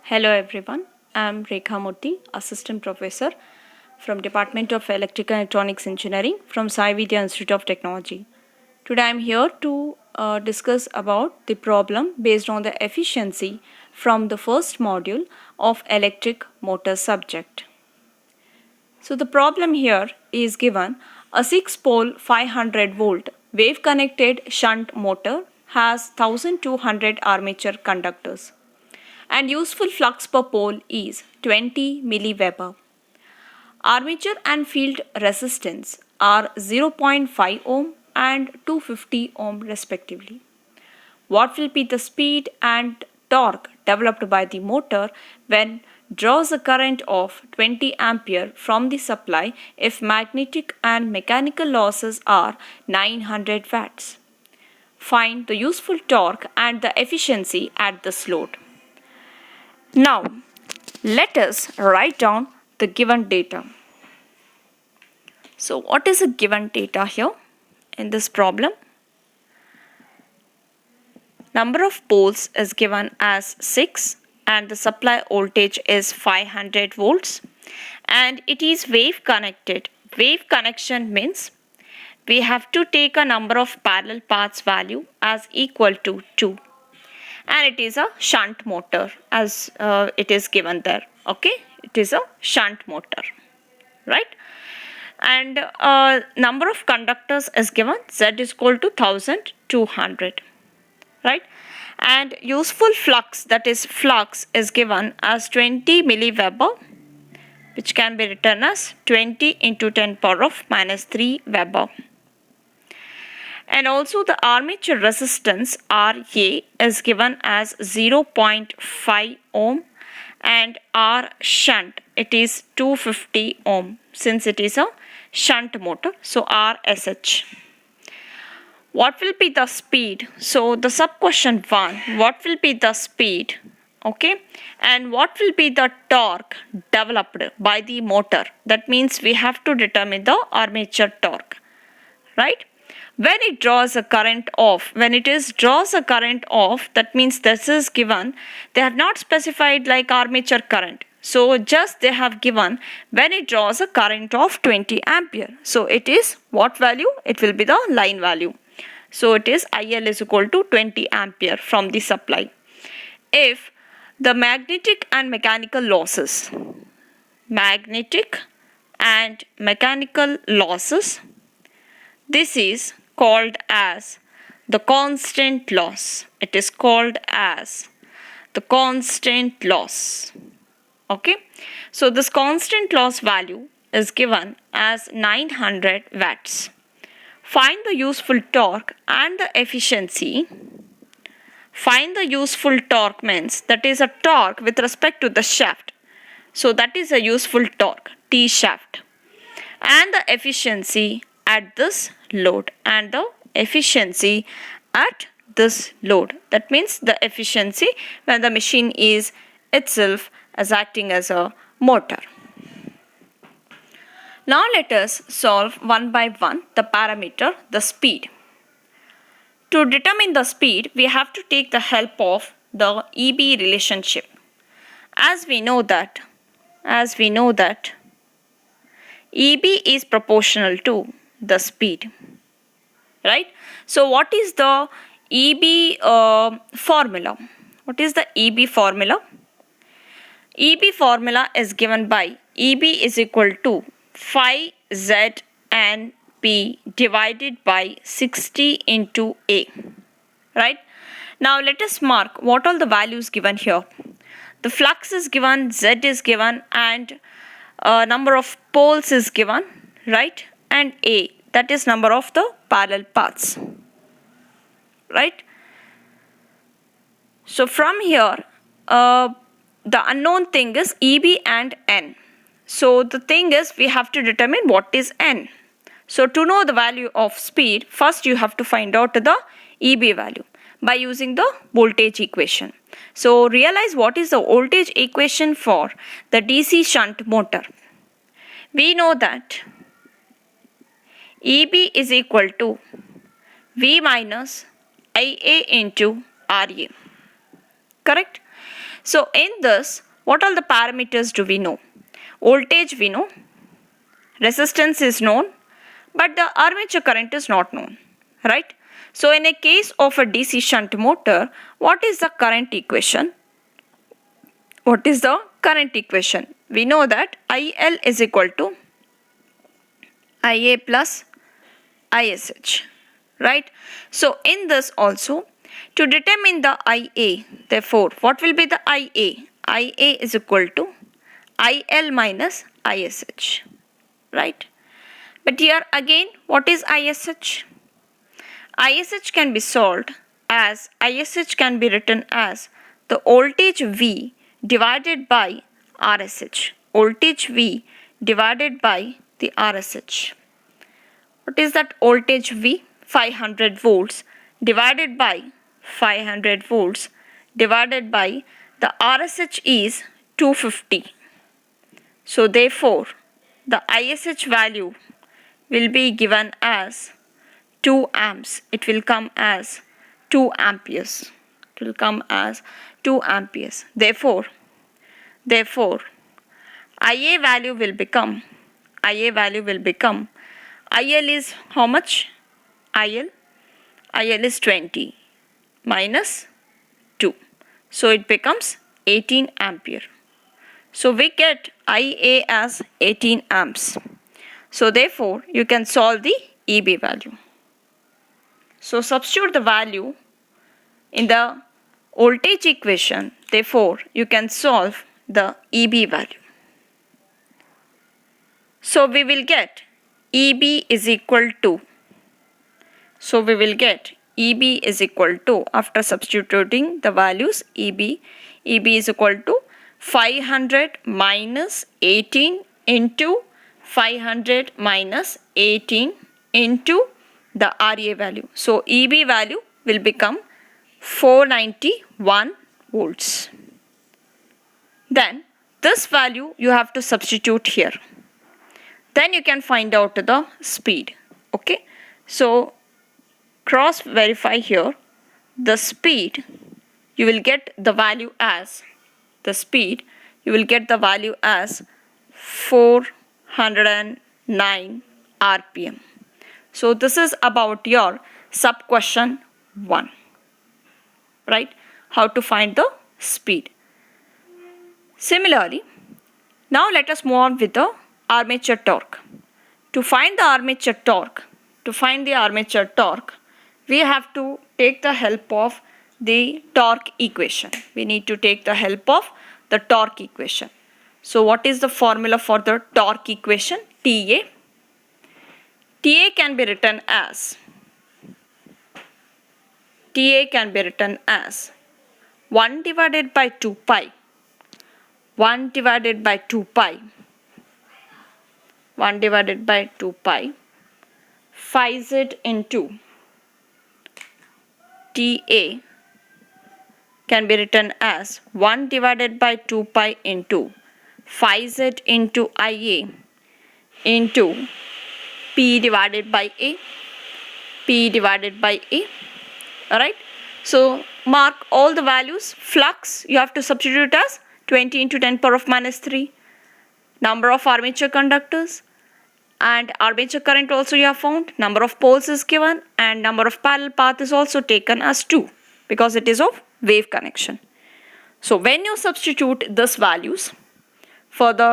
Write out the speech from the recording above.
Hello everyone, I am Rekha Murthy, Assistant Professor from Department of Electrical and Electronics Engineering from Sai Vidya Institute of Technology. Today I am here to discuss about the problem based on the efficiency from the first module of electric motor subject. So the problem here is given a 6-pole 500 volt wave connected shunt motor has 1200 armature conductors and useful flux per pole is 20 milliweber. Armature and field resistance are 0.5 ohm and 250 ohm respectively. What will be the speed and torque developed by the motor when draws a current of 20 ampere from the supply if magnetic and mechanical losses are 900 watts? Find the useful torque and the efficiency at this load. Now, let us write down the given data. So, what is the given data here in this problem? Number of poles is given as 6 and the supply voltage is 500 volts and it is wave connected. Wave connection means we have to take a number of parallel paths value as equal to 2. And it is a shunt motor as it is given there. Okay, it is a shunt motor, right? And number of conductors is given, Z is equal to 1200, right? And useful flux, that is flux, is given as 20 milliweber, which can be written as 20 into 10 power of minus 3 Weber. And also the armature resistance RA is given as 0.5 ohm and R shunt, it is 250 ohm since it is a shunt motor, so RSH. What will be the speed? So the sub question 1, what will be the speed? Okay, and what will be the torque developed by the motor? That means we have to determine the armature torque, right? When it draws a current off, that means this is given. They have not specified like armature current. So just they have given when it draws a current of 20 ampere. So it is what value? It will be the line value. So it is IL is equal to 20 ampere from the supply. If the magnetic and mechanical losses, this is called as the constant loss. It is called as the constant loss. Okay. So this constant loss value is given as 900 watts. Find the useful torque and the efficiency. Find the useful torque means that is a torque with respect to the shaft. So that is a useful torque, T shaft. And the efficiency at this load and the efficiency at this load. That means the efficiency when the machine is itself as acting as a motor. Now let us solve one by one the parameter, the speed. To determine the speed, we have to take the help of the EB relationship. As we know that EB is proportional to the speed, right? So what is the EB formula? What is the EB formula? EB formula is given by EB is equal to phi Z N P divided by 60 into A, right? Now let us mark what all the values given here. The flux is given, Z is given, and number of poles is given, right? And A, that is number of the parallel paths, right? So from here, the unknown thing is EB and N. So the thing is we have to determine what is N. So to know the value of speed, first you have to find out the EB value by using the voltage equation. So realize what is the voltage equation for the DC shunt motor. We know that EB is equal to V minus IA into RA. Correct? So in this, what all the parameters do we know? Voltage we know, resistance is known, but the armature current is not known, right? So in a case of a DC shunt motor, what is the current equation? What is the current equation? We know that IL is equal to IA plus ISH, right? So in this also, to determine the IA, therefore, what will be the IA? IA is equal to IL minus ISH, right? But here again, what is ISH? ISH can be solved as ISH can be written as the voltage V divided by RSH. Voltage V divided by the RSH. What is that voltage V? 500 volts divided by 500 volts divided by the RSH is 250. So therefore, the ISH value will be given as 2 amps. It will come as 2 amperes. It will come as 2 amperes. Therefore, IA value will become IL is how much? IL is 20 minus 2. So it becomes 18 ampere. So we get IA as 18 amps. So therefore, you can solve the EB value. So substitute the value in the voltage equation. Therefore, you can solve the EB value. So we will get EB is equal to, after substituting the values, EB is equal to 500 minus 18 into 500 minus 18 into the RA value. So EB value will become 491 volts. Then this value you have to substitute here. Then you can find out the speed. Okay. So cross verify here. The speed you will get the value as 409 RPM. So this is about your sub question 1, right? How to find the speed. Similarly, now let us move on with the armature torque. To find the armature torque, we have to take the help of the torque equation. We need to take the help of the torque equation. So what is the formula for the torque equation? TA. TA can be written as 1 divided by 2 pi. 1 divided by 2 pi. 5Z into TA can be written as 1 divided by 2 pi into 5Z into IA into P divided by A. Alright. So mark all the values. Flux you have to substitute as 20 into 10 power of minus 3. Number of armature conductors and armature current also you have found. Number of poles is given and number of parallel path is also taken as 2 because it is of wave connection. So when you substitute these values for the